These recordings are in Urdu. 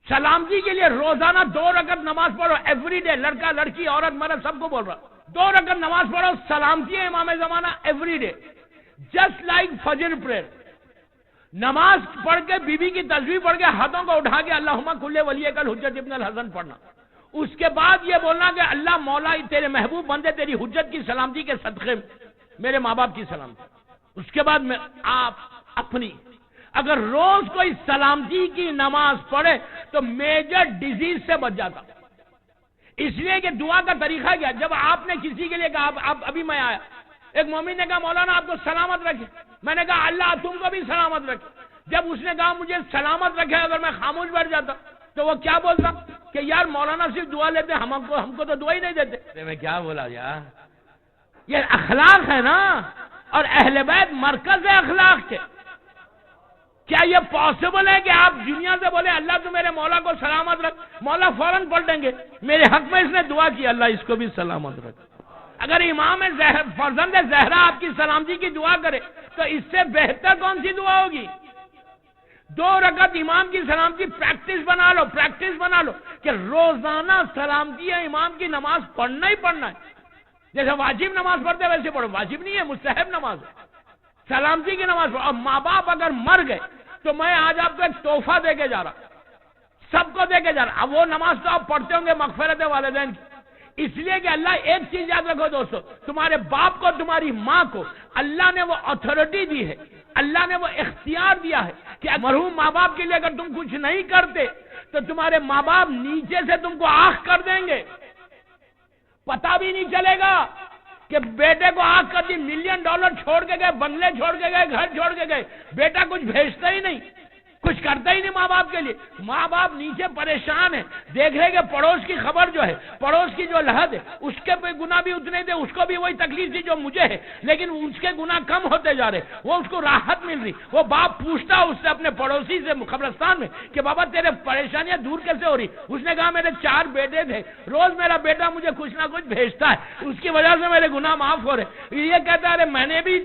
سلامتی کے لیے روزانہ 2 رکعت نماز پڑھو ایوری ڈے، لڑکا لڑکی عورت مرد سب کو بول رہا، 2 رکعت نماز پڑھو، سلامتی ہے امام زمانہ ایوری ڈے، جسٹ لائک فجر پریئر۔ نماز پڑھ کے بی بی کی تسبیح پڑھ کے ہاتھوں کو اٹھا کے اللہم کل ولی کل حجت ابن الحسن پڑھنا، اس کے بعد یہ بولنا کہ اللہ مولا تیرے محبوب بندے تیری حجت کی سلامتی کے صدقے میرے ماں باپ کی سلامتی۔ اس کے بعد میں آپ اپنی اگر روز کوئی سلامتی کی نماز پڑھے تو میجر ڈیزیز سے بچ جاتا۔ اس لیے کہ دعا کا طریقہ کیا، جب آپ نے کسی کے لیے کہا، آپ ابھی میں آیا، ایک مومن نے کہا مولانا آپ کو سلامت رکھے، میں نے کہا اللہ تم کو بھی سلامت رکھے۔ جب اس نے کہا مجھے سلامت رکھے، اگر میں خاموش بیٹھ جاتا تو وہ کیا بولتا کہ یار مولانا صرف دعا لیتے، ہم کو تو دعا ہی نہیں دیتے۔ میں کیا بولا یار، یہ اخلاق ہے نا، اور اہل بیت مرکز ہے اخلاق کے۔ کیا یہ پاسبل ہے کہ آپ دنیا سے بولے اللہ تو میرے مولا کو سلامت رکھ، مولا فوراً پلٹ دیں گے میرے حق میں اس نے دعا کی اللہ اس کو بھی سلامت رکھ۔ اگر امام فرزند زہرا آپ کی سلامتی کی دعا کرے تو اس سے بہتر کون سی دعا ہوگی؟ 2 رکعت امام کی سلامتی پریکٹس بنا لو، پریکٹس بنا لو کہ روزانہ سلامتی ہے امام کی نماز پڑھنا ہی پڑھنا ہے۔ جیسے واجب نماز پڑھتے ویسے پڑھو، واجب نہیں ہے، مستحب نماز ہے، سلامتی کی نماز پڑھو۔ اور ماں باپ اگر مر گئے تو میں آج آپ کو ایک تحفہ دے کے جا رہا، سب کو دے کے جا رہا۔ اب وہ نماز تو آپ پڑھتے ہوں گے مغفرت والدین کی، اس لیے کہ اللہ ایک چیز یاد رکھو دوستو، تمہارے باپ کو تمہاری ماں کو اللہ نے وہ اتھارٹی دی ہے، اللہ نے وہ اختیار دیا ہے کہ مرحوم ماں باپ کے لیے اگر تم کچھ نہیں کرتے تو تمہارے ماں باپ نیچے سے تم کو آنکھ کر دیں گے، پتہ بھی نہیں چلے گا کہ بیٹے کو آنکھ کر دی، $1 ملین چھوڑ کے گئے، بنگلے چھوڑ کے گئے، گھر چھوڑ کے گئے، بیٹا کچھ بھیجتا ہی نہیں، کچھ کرتا ہی نہیں ماں باپ کے لیے۔ ماں باپ نیچے پریشان ہے، دیکھ رہے کہ پڑوس کی خبر جو ہے، پڑوس کی جو لحد ہے، اس کے گناہ بھی اتنے تھے، اس کو بھی وہی تکلیف تھی جو مجھے ہے، لیکن اس کے گناہ کم ہوتے جا رہے، وہ اس کو راحت مل رہی۔ وہ باپ پوچھتا اس سے اپنے پڑوسی سے قبرستان میں کہ بابا تیرے پریشانیاں دور کیسے ہو رہی؟ اس نے کہا میرے 4 بیٹے تھے، روز میرا بیٹا مجھے کچھ نہ کچھ بھیجتا ہے، اس کی وجہ سے میرے گناہ معاف ہو رہے۔ یہ کہتا ہے میرے بھی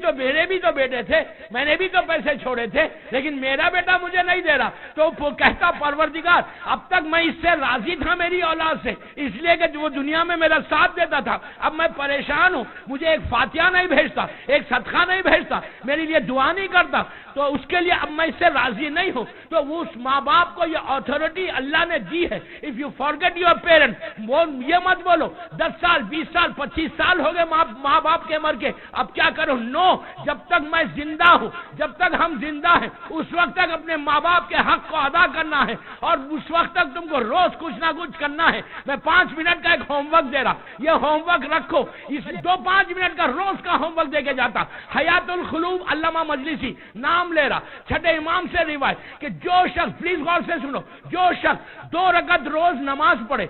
تو بیٹے تھے، میں نے بھی تو پیسے چھوڑے تھے، لیکن میرا بیٹا مجھے نہیں دے رہا۔ تو وہ کہتا پروردگار اب تک میں اس سے راضی تھا میری اولاد سے، اس لیے کہ وہ دنیا میں میرا ساتھ دیتا تھا، اب میں پریشان ہوں، مجھے ایک فاتحہ نہیں بھیجتا، ایک صدقہ نہیں بھیجتا، میرے لیے دعا نہیں کرتا، تو اس کے لیے اب میں اس سے راضی نہیں ہوں۔ تو اس ماں باپ کو یہ اتھارٹی اللہ نے دی ہے۔ If you forget your parent, یہ مت بولو 10 سال 20 سال 25 سال ہو گئے ماں باپ کے مر کے، اب کیا کروں؟ نو، جب تک میں زندہ ہوں، جب تک ہم زندہ ہیں، اس وقت تک اپنے ماں باپ کے حق کو ادا کرنا ہے، اور اس وقت تک تم کو روز کچھ نہ کچھ کرنا ہے۔ میں 5 منٹ کا ایک ہوم ورک دے رہا، یہ ہوم ورک رکھو، اس 5 منٹ کا روز کا ہوم ورک دے کے جاتا۔ حیات القلوب علامہ مجلسی نام لے رہا، چھٹے امام سے روایت کہ جو شخص، پلیز غور سے سنو، جو شخص 2 رکعت روز نماز پڑھے،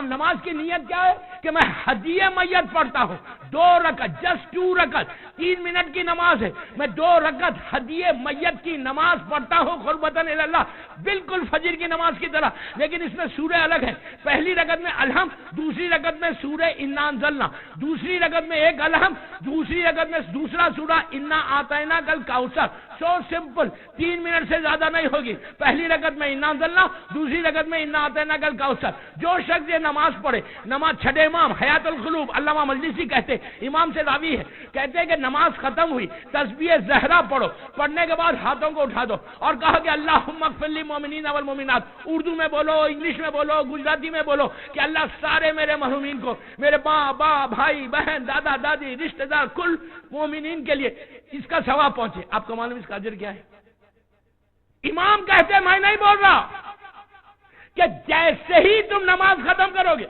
نماز کی نیت کیا ہے کہ میں ہدیہ میت پڑھتا ہوں، 2 رکعت، جسٹ 2 رکعت، 3 منٹ کی نماز ہے، میں 2 رکعت ہدیہ میت کی نماز پڑھتا ہوں قربتاً الی اللہ، بالکل فجر کی نماز کی طرح، لیکن اس میں سورہ الگ ہے۔ پہلی رکعت میں الحم، دوسری رکعت میں سورہ انا انزلنا، دوسری رکعت میں ایک الحم، دوسری رکعت میں دوسرا سورہ انا اعطینا کل کوثر۔ سو سمپل، 3 منٹ سے زیادہ نہیں ہوگی۔ پہلی رکعت میں انا انزلنا، دوسری رکعت میں انا اعطینا کل کوثر۔ جو شخص یہ نماز پڑھے، نماز چھٹے امام حیات القلوب علامہ مجلسی کہتے، امام سے راوی ہے، کہتے ہیں کہ نماز ختم ہوئی، تسبیح زہرا پڑھو، پڑھنے کے بعد ہاتھوں کو اٹھا دو اور کہا کہ اللہم اغفر للمؤمنین والمؤمنات، اردو میں بولو، انگلش میں بولو، گجراتی میں بولو کہ اللہ سارے میرے محرومین کو، میرے ماں باپ بھائی بہن دادا دادی رشتہ دار کل مومنین کے لیے اس کا ثواب پہنچے۔ آپ کو معلوم اس کا اجر کیا ہے؟ امام کہتے میں نہیں بول رہا کہ جیسے ہی تم نماز ختم کرو گے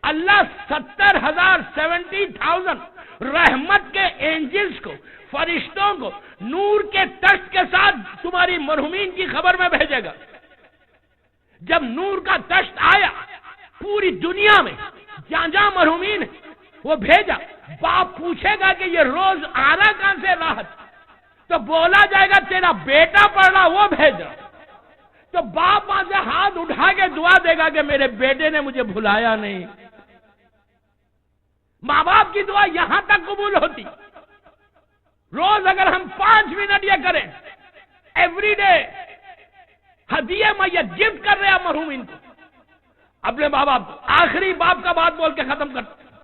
اللہ 70,000 رحمت کے اینجلز کو، فرشتوں کو نور کے تشت کے ساتھ تمہاری مرحومین کی خبر میں بھیجے گا۔ جب نور کا تشت آیا پوری دنیا میں جہاں جہاں مرحومین ہے وہ بھیجا، باپ پوچھے گا کہ یہ روز آ رہا کہاں سے راحت، تو بولا جائے گا تیرا بیٹا پڑھ رہا وہ بھیجا، تو باپ وہاں سے ہاتھ اٹھا کے دعا دے گا کہ میرے بیٹے نے مجھے بھلایا نہیں۔ ماں باپ کی دعا یہاں تک قبول ہوتی۔ روز اگر ہم 5 منٹ یہ کریں، ایوری ڈے ہدیہ میت گفٹ کر رہے ہیں مرحوم ان کو، اپنے ماں باپ کو۔ آخری باپ کا بات بول کے ختم کرتا،